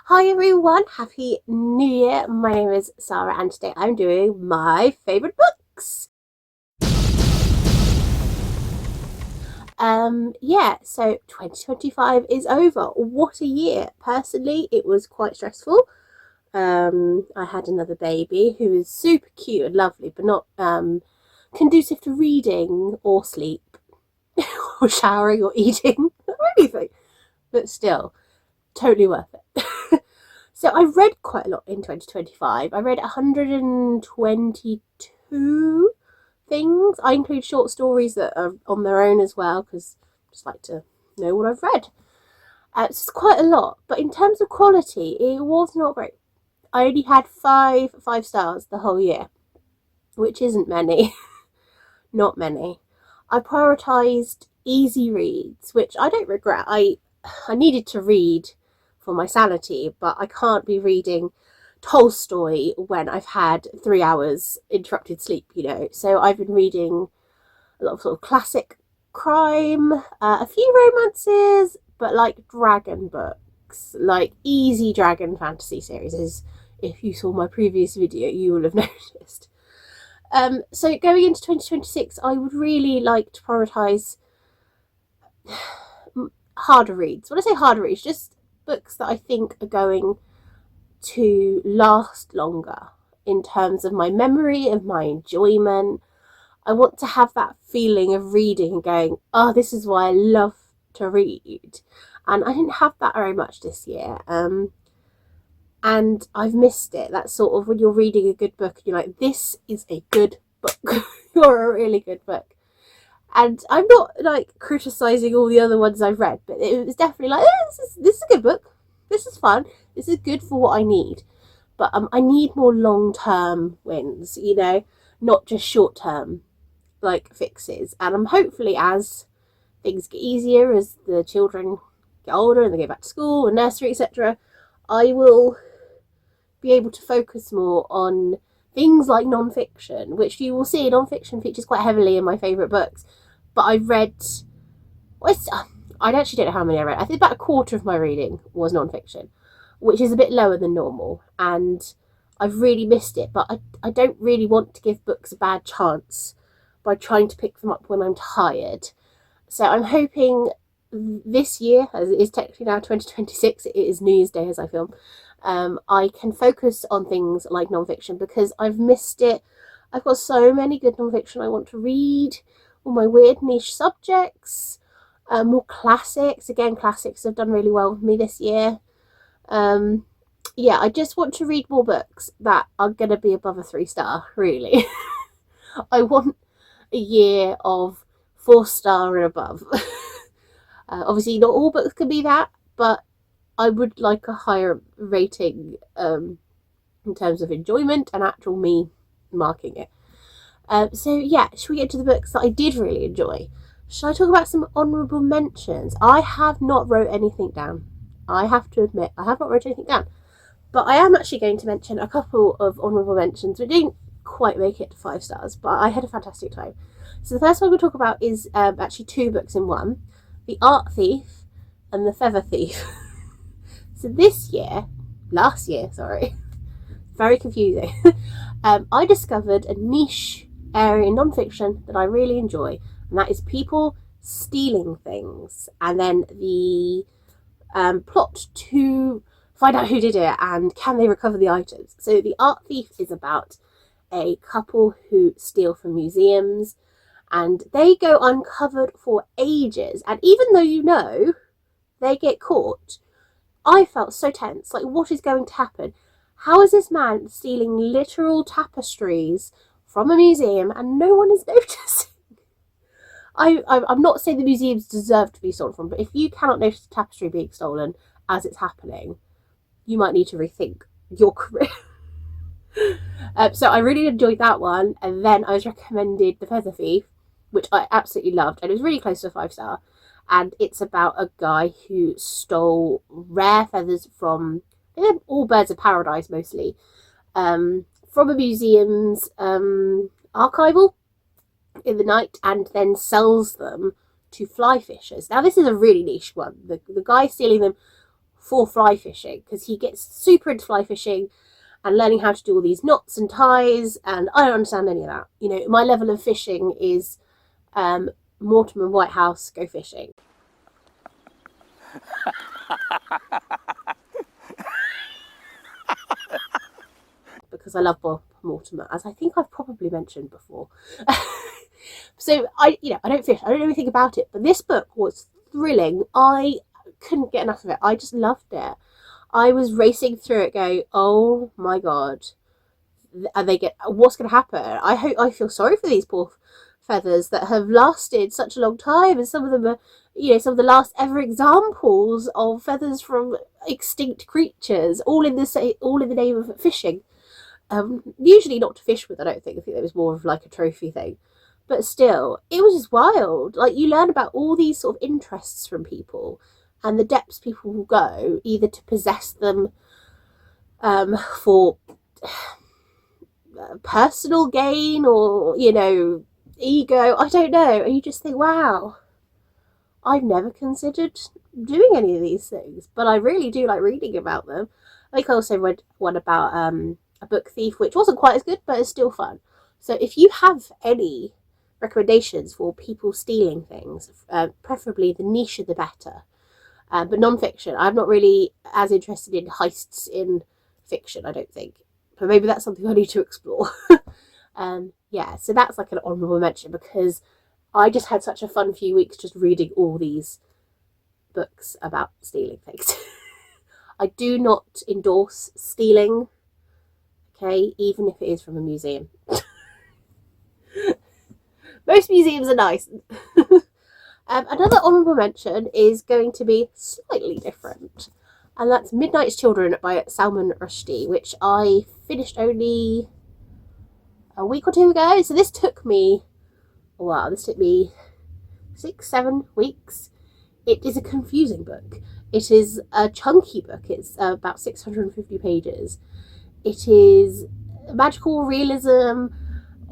Hi everyone, Happy New Year. My name is Sarah and today I'm doing my favourite books. So 2025 is over. What a year. Personally, it was quite stressful. I had another baby who is super cute and lovely, but not conducive to reading or sleep or showering or eating or anything. But still, totally worth it. So I read quite a lot in 2025. I read 122 things. I include short stories that are on their own as well because I just like to know what I've read. It's quite a lot, but in terms of quality, it was not great. I only had five stars the whole year, which isn't many. Not many. I prioritised easy reads, which I don't regret. I needed to read for my sanity, but I can't be reading Tolstoy when I've had 3 hours interrupted sleep, So I've been reading a lot of sort of classic crime, a few romances, but like dragon books, like easy dragon fantasy series. As if you saw my previous video, you will have noticed. So going into 2026, I would really like to prioritise harder reads. When I say harder reads, just books that I think are going to last longer in terms of my memory, of my enjoyment. I want to have that feeling of reading and going, oh, this is why I love to read. And I didn't have that very much this year. And I've missed it. That's sort of when you're reading a good book and you're like, this is a good book. You're a really good book. And I'm not like criticising all the other ones I've read, but it was definitely like, this is a good book. This is fun. This is good for what I need. But I need more long-term wins, not just short-term like fixes. And I'm hopefully, as things get easier, as the children get older and they go back to school and nursery, etc., I will be able to focus more on things like non-fiction, which you will see non-fiction features quite heavily in my favourite books. But I read, I actually don't know how many I read. I think about a quarter of my reading was non-fiction, which is a bit lower than normal. And I've really missed it. But I don't really want to give books a bad chance by trying to pick them up when I'm tired. So I'm hoping this year, as it is technically now 2026, it is New Year's Day as I film, I can focus on things like non-fiction because I've missed it. I've got so many good non-fiction I want to read. All my weird niche subjects, more classics. Again, classics have done really well with me this year. I just want to read more books that are going to be above a 3-star, really. I want a year of 4-star and above. Obviously, not all books can be that, but I would like a higher rating in terms of enjoyment and actual me marking it. Should we get to the books that I did really enjoy? Shall I talk about some honourable mentions? I have not wrote anything down. I have to admit, I have not wrote anything down. But I am actually going to mention a couple of honourable mentions. We didn't quite make it to 5 stars, but I had a fantastic time. So the first one we'll talk about is actually 2 books in one. The Art Thief and The Feather Thief. So last year, very confusing. I discovered a niche area in non-fiction that I really enjoy, and that is people stealing things and then the plot to find out who did it and can they recover the items. So The Art Thief is about a couple who steal from museums and they go uncovered for ages, and even though they get caught, I felt so tense. Like, what is going to happen? How is this man stealing literal tapestries from a museum and no one is noticing? I'm not saying the museums deserve to be stolen from, but if you cannot notice a tapestry being stolen as it's happening, you might need to rethink your career. So I really enjoyed that one, and then I was recommended The Feather Thief, which I absolutely loved, and it was really close to a 5-star. And it's about a guy who stole rare feathers from, all birds of paradise mostly, from a museum's archival in the night, and then sells them to fly fishers. Now this is a really niche one. The guy stealing them for fly fishing, because he gets super into fly fishing and learning how to do all these knots and ties, and I don't understand any of that. You know, my level of fishing is Mortimer Whitehouse, go fishing. Because I love Bob Mortimer, as I think I've probably mentioned before. So I don't fish, I don't know anything about it, but this book was thrilling. I couldn't get enough of it. I just loved it. I was racing through it going, oh my god, what's going to happen? I feel sorry for these poor feathers that have lasted such a long time, and some of them are, some of the last ever examples of feathers from extinct creatures, all in the name of fishing. Usually not to fish with, I don't think. I think it was more of like a trophy thing. But still, it was just wild. Like, you learn about all these sort of interests from people and the depths people will go, either to possess them for personal gain or, ego. I don't know. And you just think, wow, I've never considered doing any of these things, but I really do like reading about them. I think I also read one about a book thief, which wasn't quite as good, but it's still fun. So if you have any recommendations for people stealing things, preferably the nicher the better, but non-fiction. I'm not really as interested in heists in fiction, I don't think, but maybe that's something I need to explore. Yeah, so that's like an honourable mention, because I just had such a fun few weeks just reading all these books about stealing things. I do not endorse stealing, okay, even if it is from a museum. Most museums are nice. Another honourable mention is going to be slightly different, and that's Midnight's Children by Salman Rushdie, which I finished only a week or two ago. So this took me 6-7 weeks. It is a confusing book. It is a chunky book. It's about 650 pages. It is magical realism.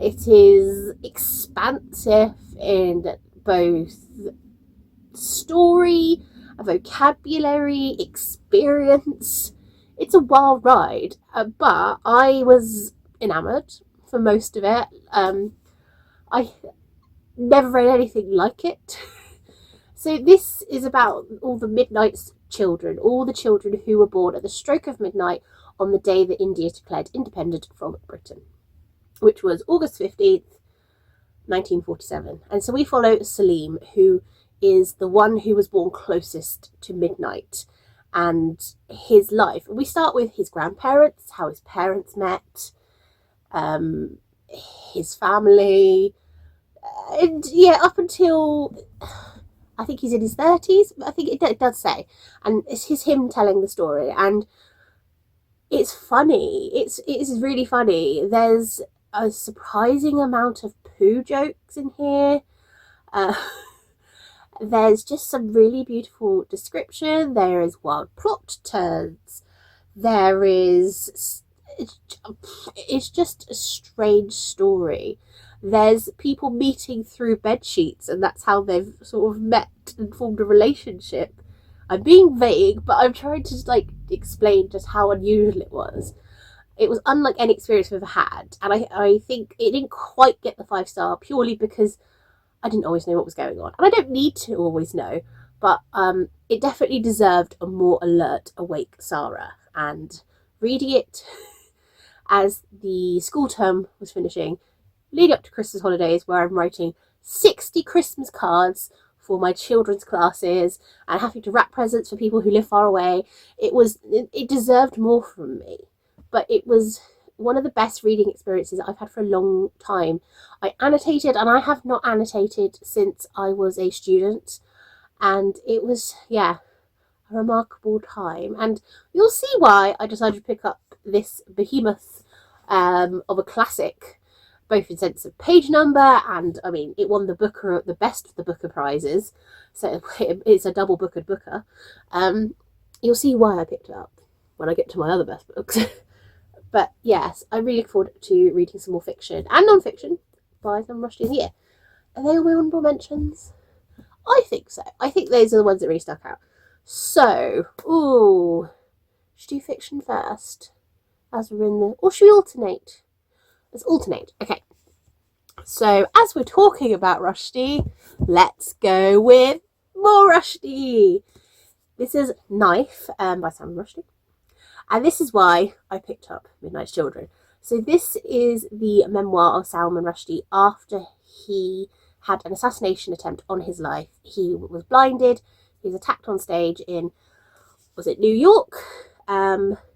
It is expansive in both story, vocabulary, experience. It's a wild ride, but I was enamoured for most of it. I never read anything like it. So this is about all the Midnight's children, all the children who were born at the stroke of midnight on the day that India declared independent from Britain, which was August 15th, 1947. And so we follow Salim, who is the one who was born closest to midnight, and his life. We start with his grandparents, how his parents met, his family, and yeah, up until I think he's in his 30s. I think it does say, and it's him telling the story, and it's funny. It's really funny. There's a surprising amount of poo jokes in here. There's just some really beautiful description. There is wild plot turns. There is... It's just a strange story. There's people meeting through bed sheets, and that's how they've sort of met and formed a relationship. I'm being vague, but I'm trying to explain just how unusual it was. It was unlike any experience I've ever had, and I think it didn't quite get the 5-star purely because I didn't always know what was going on. And I don't need to always know, but it definitely deserved a more alert, awake Sarah. And reading it as the school term was finishing, leading up to Christmas holidays, where I'm writing 60 Christmas cards for my children's classes and having to wrap presents for people who live far away, it deserved more from me. But it was one of the best reading experiences I've had for a long time. I annotated, and I have not annotated since I was a student, and it was, yeah, a remarkable time. And you'll see why I decided to pick up this behemoth of a classic, both in sense of page number, and I mean, it won the best of the Booker prizes, so it's a double Booker Booker. You'll see why I picked it up when I get to my other best books. But yes, I really look forward to reading some more fiction and non-fiction by Salman Rushdie in the year. Are they all my honourable mentions? I think so. I think those are the ones that really stuck out. So, ooh, should we do fiction first? As we're in the... Or should we alternate? Let's alternate. Okay. So, as we're talking about rushdie, let's go with more rushdie. This is Knife by Salman Rushdie. And this is why I picked up Midnight's Children. So this is the memoir of Salman Rushdie after he had an assassination attempt on his life. He was blinded. He was attacked on stage in, was it New York?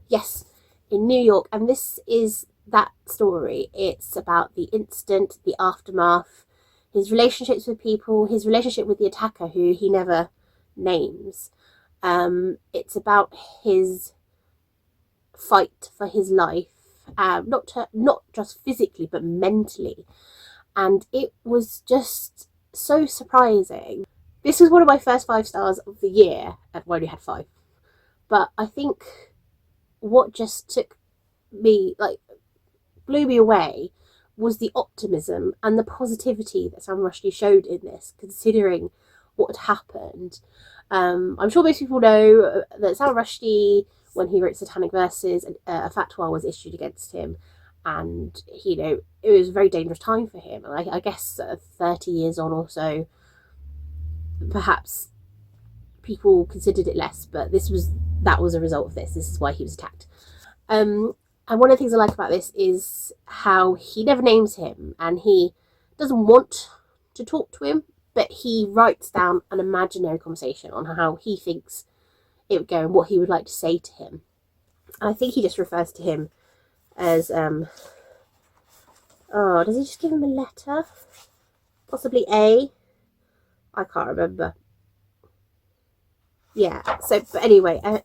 Yes, in New York. And this is that story. It's about the incident, the aftermath, his relationships with people, his relationship with the attacker, who he never names. It's about his fight for his life, not just physically but mentally, and it was just so surprising. This was one of my first 5 stars of the year. I've only had 5, but I think what just took me, like, blew me away was the optimism and the positivity that Salman Rushdie showed in this, considering what had happened. I'm sure most people know that Salman Rushdie, when he wrote Satanic Verses, a fatwa was issued against him, and it was a very dangerous time for him. I guess 30 years on or so, perhaps people considered it less, but that was a result of this. This is why he was attacked. And one of the things I like about this is how he never names him, and he doesn't want to talk to him, but he writes down an imaginary conversation on how he thinks it would go and what he would like to say to him. And I think he just refers to him as, does he just give him a letter? Possibly A? I can't remember. Yeah, so, but anyway, I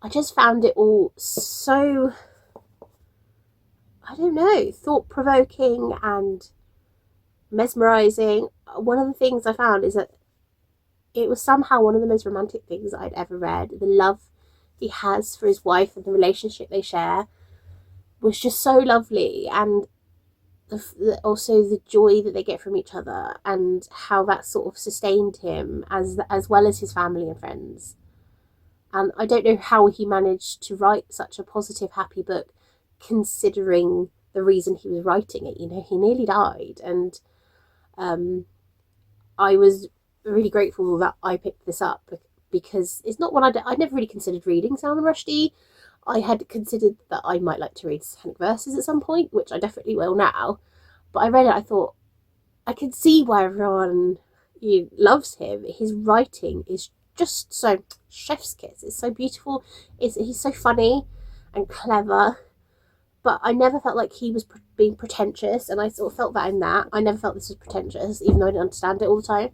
just found it all so, I don't know, thought-provoking and mesmerising. One of the things I found is that it was somehow one of the most romantic things I'd ever read. The love he has for his wife and the relationship they share was just so lovely, and also the joy that they get from each other, and how that sort of sustained him as well as his family and friends. And I don't know how he managed to write such a positive, happy book, considering the reason he was writing it. He nearly died, and I was really grateful that I picked this up, because it's not one I'd never really considered reading Salman Rushdie. I had considered that I might like to read Satanic Verses at some point, which I definitely will now. But I read it, I thought, I can see why everyone loves him. His writing is just so chef's kiss. It's so beautiful. He's so funny and clever. But I never felt like he was being pretentious, and I sort of felt that in that. I never felt this was pretentious, even though I didn't understand it all the time.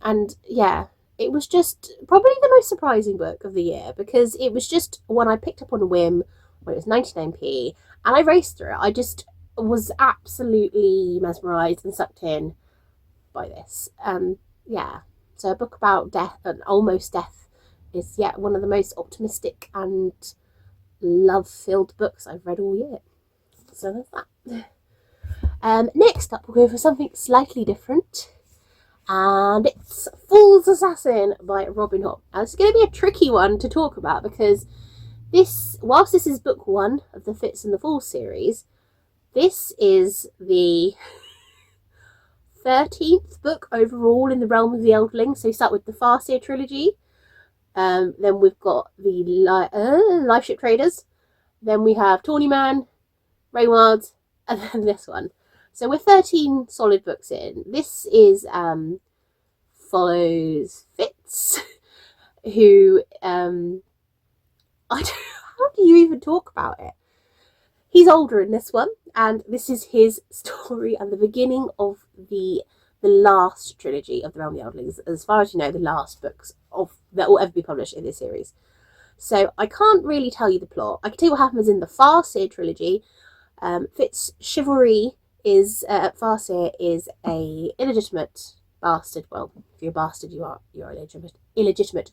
And yeah, it was just probably the most surprising book of the year, because it was just one I picked up on a whim when it was 99p, and I raced through it. I just was absolutely mesmerised and sucked in by this. Yeah, so a book about death and almost death is yet one of the most optimistic and love-filled books I've read all year. So there's that. Next up, we'll go for something slightly different, and it's Fool's Assassin by Robin Hobb. Now, this is going to be a tricky one to talk about, because whilst this is book 1 of the Fits and the Fools series, this is the 13th book overall in the realm of the Eldling. So we start with the Farseer trilogy, then we've got the Life Ship Traders, then we have Tawny Man, Rayward, and then this one. So we're 13 solid books in. This is follows Fitz, who how do you even talk about it? He's older in this one, and this is his story and the beginning of the last trilogy of the Realm of the Eldlings. As far as you know, the last books that will ever be published in this series. So I can't really tell you the plot. I can tell you what happens in the Farseer trilogy. Fitz Chivalry is Farseer is a illegitimate bastard. Well, if you're a bastard, you're illegitimate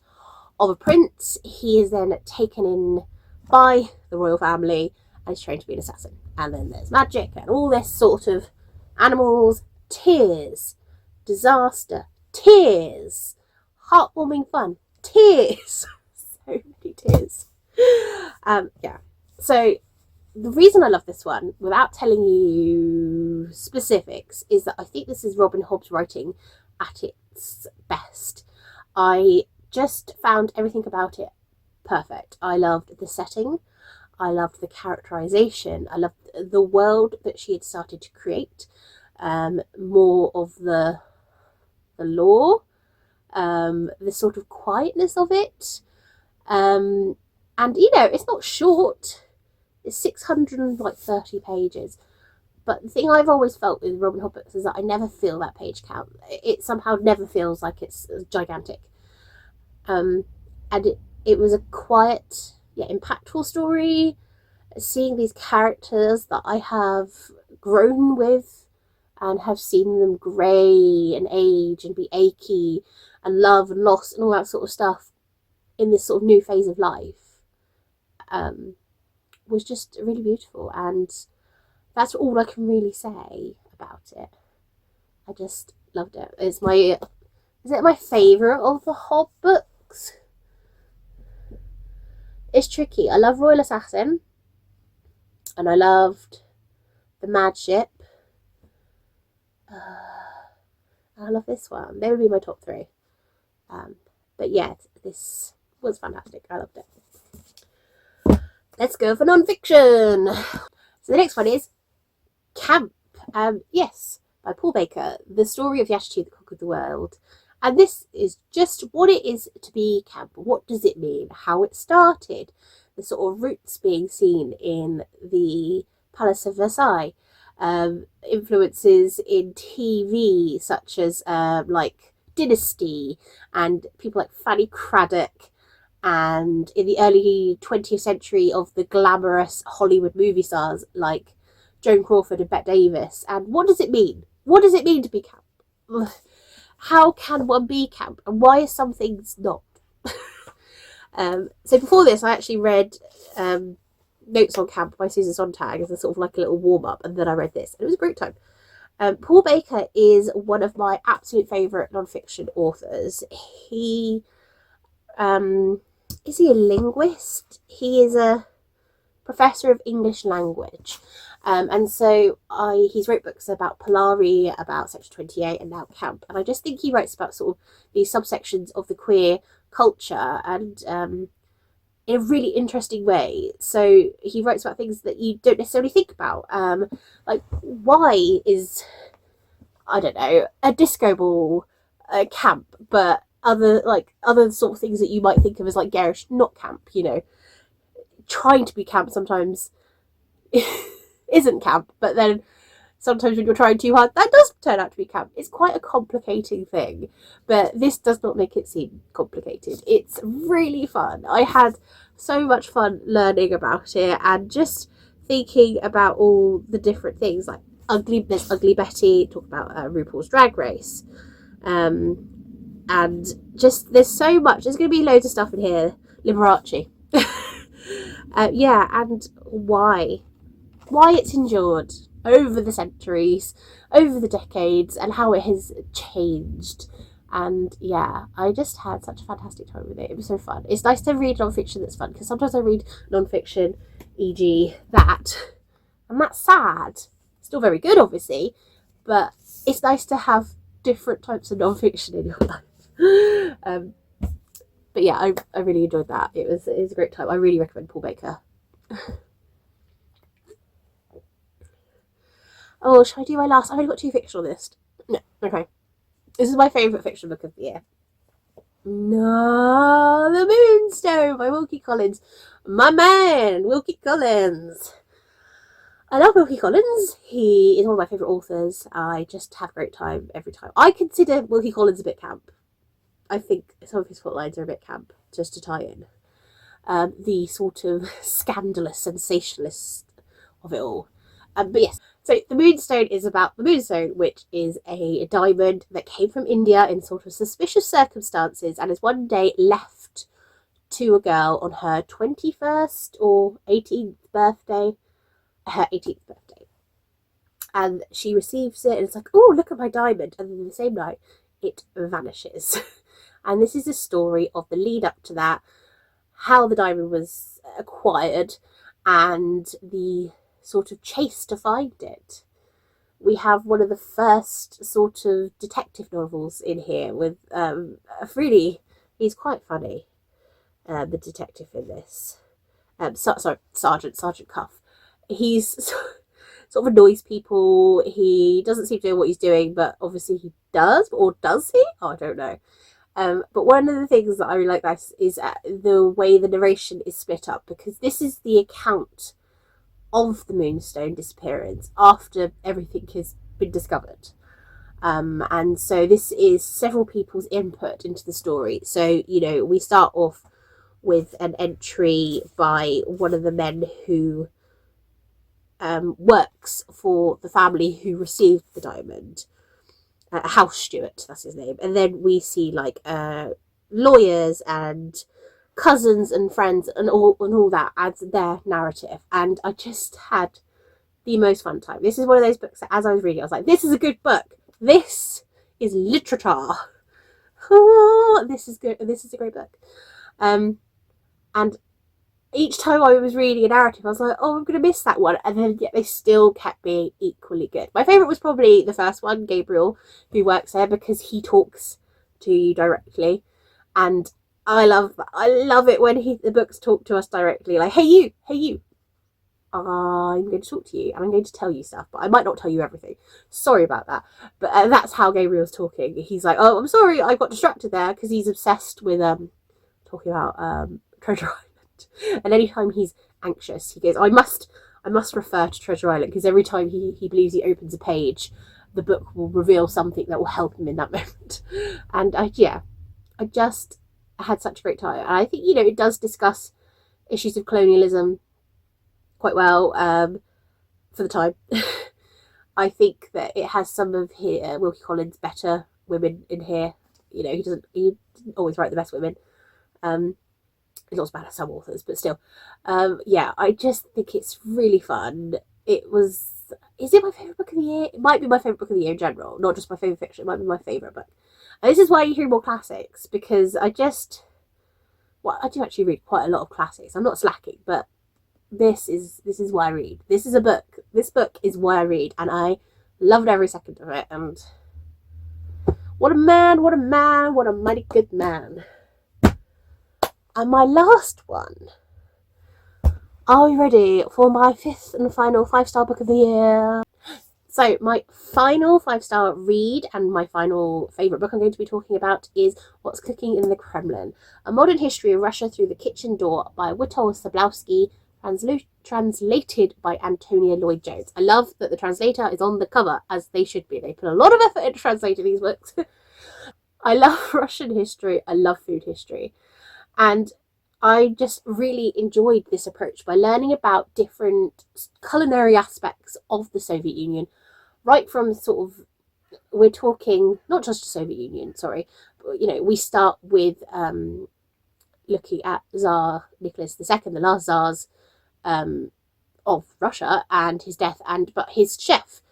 of a prince. He is then taken in by the royal family and is trained to be an assassin. And then there's magic and all this sort of animals, tears, disaster, tears, heartwarming fun. Tears. So many tears. Yeah. So the reason I love this one, without telling you specifics, is that I think this is Robin Hobb's writing at its best. I just found everything about it perfect. I loved the setting. I loved the characterization. I loved the world that she had started to create. More of the lore, the sort of quietness of it. And, you know, it's not short. It's 630 pages. But the thing I've always felt with Robin Hobb books is that I never feel that page count. It somehow never feels like it's gigantic. And it was a quiet, yet impactful story. Seeing these characters that I have grown with and have seen them grey and age and be achy and love and loss and all that sort of stuff in this sort of new phase of life was just really beautiful. And that's all I can really say about it. I just loved it. Is it my favourite of the Hobb books? It's tricky. I love Royal Assassin. And I loved The Mad Ship. I love this one. They would be my top 3. But yeah, this was fantastic. I loved it. Let's go for non-fiction. So the next one is Camp. Yes, by Paul Baker. The story of the attitude that conquered the world. And this is just what it is to be camp. What does it mean? How it started. The sort of roots being seen in the Palace of Versailles. Influences in TV such as like Dynasty and people like Fanny Craddock, and in the early 20th century of the glamorous Hollywood movie stars like Joan Crawford and Bette Davis. And what does it mean? What does it mean to be camp? How can one be camp? And why are some things not? So before this, I actually read Notes on Camp by Susan Sontag as a sort of like a little warm-up, and then I read this, and it was a great time. Paul Baker is one of my absolute favourite non-fiction authors. He is he a linguist? He is a professor of English language. And so he's wrote books about Polari, about Section 28, and now Camp. And I just think he writes about sort of these subsections of the queer culture, and in a really interesting way. So he writes about things that you don't necessarily think about. Like, why is, I don't know, a disco ball camp, but other sort of things that you might think of as like garish, not camp, you know. Trying to be camp sometimes isn't camp, but then sometimes when you're trying too hard, that does turn out to be camp. It's quite a complicating thing, but this does not make it seem complicated. It's really fun. I had so much fun learning about it and just thinking about all the different things, like there's Ugly Betty, talk about RuPaul's Drag Race, and just there's so much. There's going to be loads of stuff in here. Liberace. Yeah, and why it's endured over the centuries, over the decades, and how it has changed. And yeah, I just had such a fantastic time with it. It was so fun. It's nice to read non-fiction that's fun, because sometimes I read non-fiction, e.g. that, and that's sad. Still very good, obviously, but it's nice to have different types of non-fiction in your life. But yeah, I really enjoyed that. It was a great time. I really recommend Paul Baker. Oh, should I do my last? I've only got 2 fiction on this. No, okay. This is my favourite fiction book of the year. No, The Moonstone by Wilkie Collins. My man, Wilkie Collins. I love Wilkie Collins. He is one of my favourite authors. I just have a great time every time. I consider Wilkie Collins a bit camp. I think some of his plotlines are a bit camp, just to tie in. The sort of scandalous sensationalist of it all. But yes, so The Moonstone is about the Moonstone, which is a diamond that came from India in sort of suspicious circumstances and is one day left to a girl on her 21st or 18th birthday. Her 18th birthday. And she receives it and it's like, oh, look at my diamond. And then the same night, it vanishes. And this is a story of the lead up to that, how the diamond was acquired, and the sort of chase to find it. We have one of the first sort of detective novels in here with he's quite funny, the detective in this. Sergeant Cuff. He's sort of annoys people. He doesn't seem to know what he's doing, but obviously he does. Or does he? Oh, I don't know. But one of the things that I really like this is the way the narration is split up, because this is the account of the moonstone disappearance after everything has been discovered. And so this is several people's input into the story. So, we start off with an entry by one of the men who works for the family who received the diamond. House steward, that's his name. And then we see lawyers and cousins and friends and all that adds their narrative. And I just had the most fun time. This is one of those books that as I was reading, I was like, this is a good book. This is literature. Oh, this is good. This is a great book. And each time I was reading a narrative, I was like, oh, I'm going to miss that one. And then yet they still kept being equally good. My favourite was probably the first one, Gabriel, who works there, because he talks to you directly. And I love that. I love it when the books talk to us directly. Like, hey you. I'm going to talk to you and I'm going to tell you stuff, but I might not tell you everything. Sorry about that. But that's how Gabriel's talking. He's like, oh, I'm sorry, I got distracted there, because he's obsessed with talking about Treasure Island. And anytime he's anxious, he goes, I must refer to Treasure Island, because every time he believes he opens a page, the book will reveal something that will help him in that moment. And I just had such a great time. And I think, it does discuss issues of colonialism quite well for the time. I think that it has some of Wilkie Collins' better women in here. He didn't always write the best women. It's not as bad as some authors, but still. I just think it's really fun. Is it my favourite book of the year? It might be my favourite book of the year in general, not just my favourite fiction. It might be my favourite book. And this is why you hear more classics, because I do actually read quite a lot of classics. I'm not slacking, but this is why I read. This book is why I read, and I loved every second of it. And what a man, what a mighty good man. And my last one. Are we ready for my fifth and final 5-star book of the year? So my final 5-star read and my final favourite book I'm going to be talking about is What's Cooking in the Kremlin, a modern history of Russia through the kitchen door by Witold Szablowski, translated by Antonia Lloyd-Jones. I love that the translator is on the cover, as they should be. They put a lot of effort into translating these books. I love Russian history. I love food history. And I just really enjoyed this approach by learning about different culinary aspects of the Soviet Union, right from we're talking not just the Soviet Union, sorry, but, we start with looking at Tsar Nicholas II, the last Tsars of Russia, and his death, but his chef.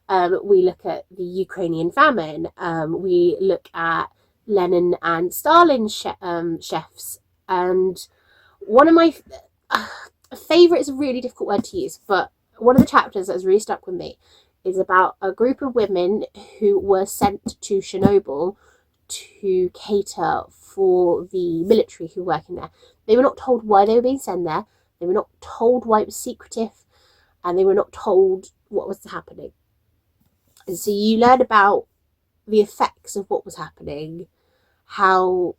We look at the Ukrainian famine. We look at Lenin and Stalin chefs. And one of my favourite is a really difficult word to use, but one of the chapters that has really stuck with me is about a group of women who were sent to Chernobyl to cater for the military who were working there. They were not told why they were being sent there. They were not told why it was secretive, and they were not told what was happening. And so you learn about the effects of what was happening, how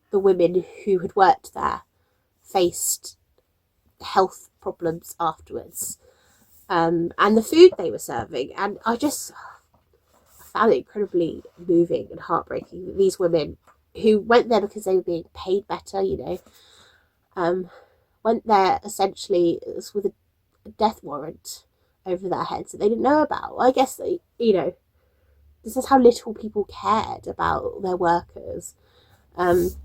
the women who had worked there faced health problems afterwards, and the food they were serving. And I found it incredibly moving and heartbreaking that these women who went there because they were being paid better, went there essentially with a death warrant over their heads that they didn't know about. I guess this is how little people cared about their workers. And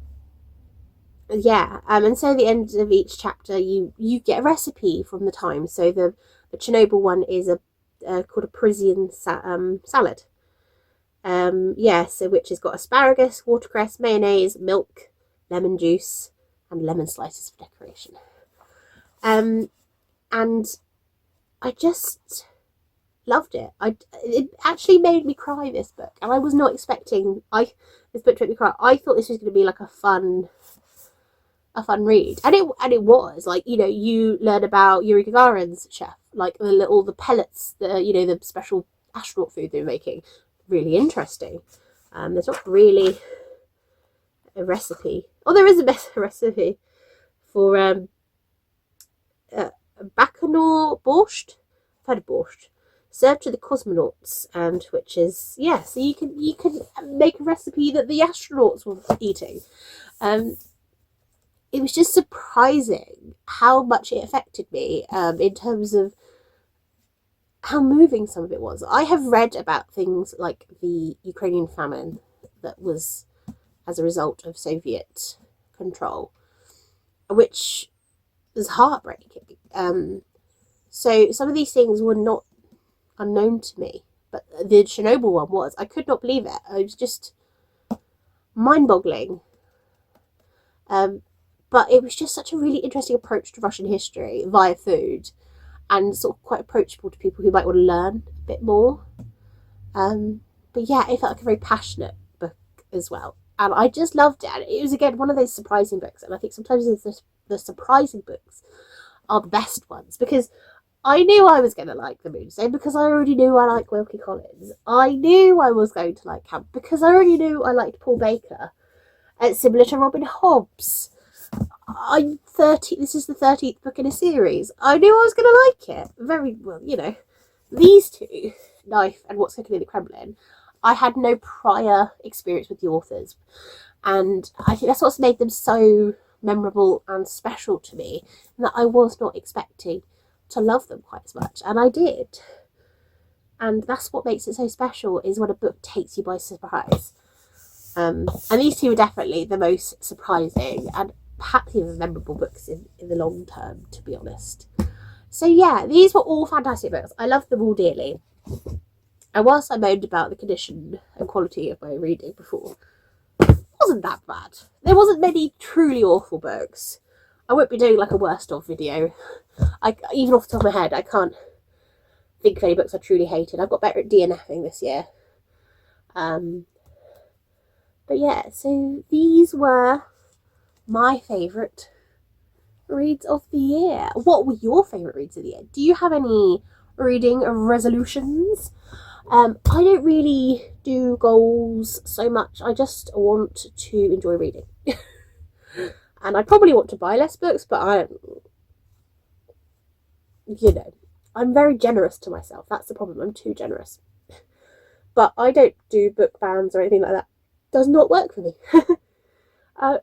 so at the end of each chapter you get a recipe from the time. So the Chernobyl one is called a Parisian salad, Yeah, so which has got asparagus, watercress, mayonnaise, milk, lemon juice, and lemon slices for decoration. And I just loved it. It actually made me cry, this book, and I was not expecting this book to make me cry. I thought this was going to be like a fun read, and it was like, you know, you learn about Yuri Gagarin's chef, like all the pellets, the special astronaut food they're making, really interesting. There's not really a recipe. Oh, there is a recipe for Bacchanal borscht. I've heard of borscht, served to the cosmonauts, and which is, yeah, so you can make a recipe that the astronauts were eating. It was just surprising how much it affected me, in terms of how moving some of it was. I have read about things like the Ukrainian famine that was as a result of Soviet control, which was heartbreaking. So some of these things were not unknown to me, but the Chernobyl one was. I could not believe it. It was just mind-boggling. But it was just such a really interesting approach to Russian history via food, and sort of quite approachable to people who might want to learn a bit more. But yeah, it felt like a very passionate book as well. And I just loved it. And it was, again, one of those surprising books. And I think sometimes the surprising books are the best ones, because I knew I was going to like The Moonstone because I already knew I liked Wilkie Collins. I knew I was going to like Camp because I already knew I liked Paul Baker. It's similar to Robin Hobb's. This is the 13th book in a series. I knew I was going to like it very well. You know, these two, Knife and What's Cooking in the Kremlin, I had no prior experience with the authors, and I think that's what's made them so memorable and special to me, and that I was not expecting to love them quite as much, and I did. And that's what makes it so special, is when a book takes you by surprise. And these two were definitely the most surprising and perhaps even memorable books in the long term, to be honest. So yeah, these were all fantastic books. I loved them all dearly. And whilst I moaned about the condition and quality of my reading before, it wasn't that bad. There wasn't many truly awful books. I won't be doing like a worst of video. Even off the top of my head, I can't think of any books I truly hated. I've got better at DNFing this year. But yeah, so these were my favourite reads of the year. What were your favourite reads of the year? Do you have any reading resolutions? I don't really do goals so much. I just want to enjoy reading. And I probably want to buy less books, but I'm very generous to myself. That's the problem. I'm too generous. But I don't do book bans or anything like that. Does not work for me.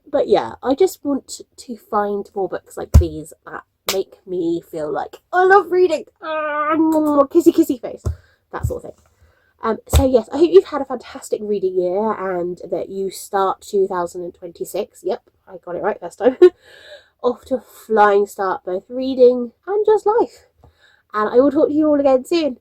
But yeah, I just want to find more books like these that make me feel like I love reading. Kissy kissy face. That sort of thing. So yes, I hope you've had a fantastic reading year and that you start 2026. Yep, I got it right this time. Off to a flying start, both reading and just life. And I will talk to you all again soon.